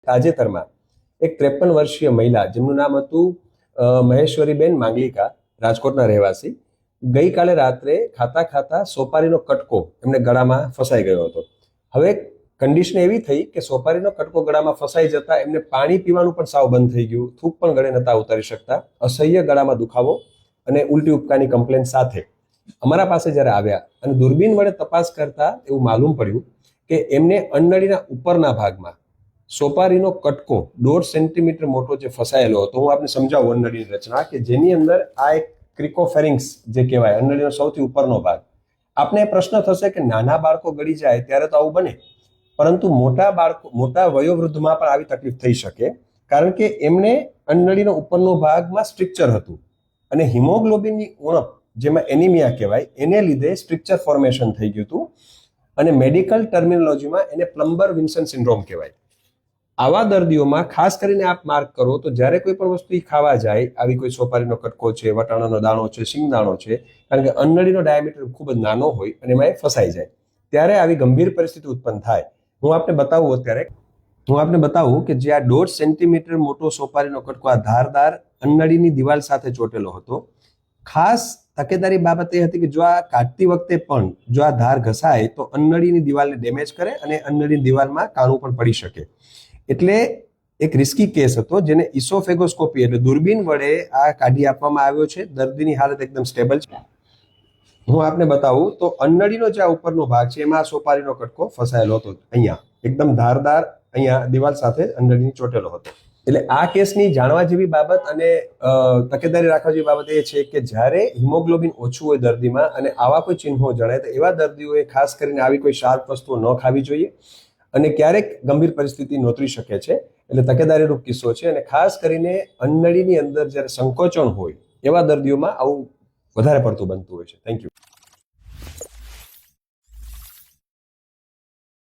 તાજેતરમાં એક 53 વર્ષીય મહિલા જેમનું નામ હતું મહેશ્વરીબેન માંગલિકા, રાજકોટના રહેવાસી, ગઈકાલે રાત્રે ખાતા ખાતા સોપારીનો કટકો એમને ગળામાં ફસાઈ ગયો હતો. હવે કન્ડિશન એવી થઈ કે સોપારીનો કટકો ગળામાં ફસાઈ જતા એમને પાણી પીવાનું પણ સાવ બંધ થઈ ગયું, થૂક પણ ગળે નતા ઉતારી શકતા, અસહ્ય ગળામાં દુખાવો અને ઉલટી ઉપકાની કમ્પ્લેન સાથે અમારા પાસે જ્યારે આવ્યા અને દૂરબીન વડે તપાસ કરતા એવું માલુમ પડ્યું કે એમને અન્નળીના ઉપરના ભાગમાં સોપારીનો કટકો 1.5 સેન્ટીમીટર મોટો જે ફસાયેલો હતો. હું આપને સમજાવું અન્નળીની રચના કે જેની અંદર આ એક ક્રિકોફેરિંગ્સ જે કહેવાય અન્નળીનો સૌથી ઉપરનો ભાગ. આપને પ્રશ્ન થશે કે નાના બાળકો ગળી જાય ત્યારે તો આવું બને, પરંતુ મોટા વયોવૃદ્ધમાં પણ આવી તકલીફ થઈ શકે, કારણ કે એમને અન્નળીનો ઉપરનો ભાગમાં સ્ટ્રક્ચર હતું અને હિમોગ્લોબિનની ઉણપ, જેમાં એનિમિયા કહેવાય, એને લીધે સ્ટ્રક્ચર ફોર્મેશન થઈ ગયું હતું અને મેડિકલ ટર્મિનોલોજીમાં એને પ્લમ્બર વિન્સન સિન્ડ્રોમ કહેવાય. આવા દર્દીઓમાં ખાસ કરીને આપ માર્ક કરો તો જ્યારે કોઈ પણ વસ્તુ ખાવા જાય, આવી કોઈ સોપારીનો કટકો છે, વટાણાનો દાણો છે, સિંગદાણો છે, કારણ કે અન્નળીનો ડાયામીટર ખૂબ જ નાનો હોય અને એમાં એ ફસાઈ જાય, ત્યારે આવી ગંભીર પરિસ્થિતિ ઉત્પન્ન થાય. હું આપને બતાવું કે જે આ 1.5 સેન્ટીમીટર મોટો સોપારીનો કટકો આ ધારદાર અન્નળીની દિવાલ સાથે ચોટેલો હતો. ખાસ તકેદારી બાબત એ હતી કે જો આ કાઢતી વખતે પણ જો આ ધાર ઘસાય તો અન્નળીની દિવાલને ડેમેજ કરે અને અન્નળીની દિવાલમાં કાણું પણ પડી શકે. એટલે એક રિસ્કી કેસ હતો, જેને ઇસોફેગોસ્કોપી એટલે દૂરબીન વડે આ કાઢી આપવામાં આવ્યો છે. દર્દીની હાલત એકદમ સ્ટેબલ છે. હું આપને બતાવું તો અન્નળીનો જે ઉપરનો ભાગ છે એમાં સોપારીનો કટકો ફસાયેલો હતો, અહીંયા એકદમ ધારદાર, અહીંયા દિવાલ સાથે અન્નળીની ચોટેલો હતો. એટલે આ કેસની જાણવા જેવી બાબત અને તકેદારી રાખવા જેવી બાબત એ છે કે જ્યારે હિમોગ્લોબિન ઓછું હોય દર્દીમાં અને આવા કોઈ ચિહ્નો જણાય તો એવા દર્દીઓએ ખાસ કરીને આવી કોઈ શાર્પ વસ્તુઓ ન ખાવી જોઈએ અને ક્યારેક ગંભીર પરિસ્થિતિ નોતરી શકે છે. એટલે તકેદારીનો કિસ્સો છે અને ખાસ કરીને અન્નળીની અંદર જ્યારે સંકોચન હોય એવા દર્દીઓમાં આવું વધારે પડતું બનતું હોય છે. Thank you.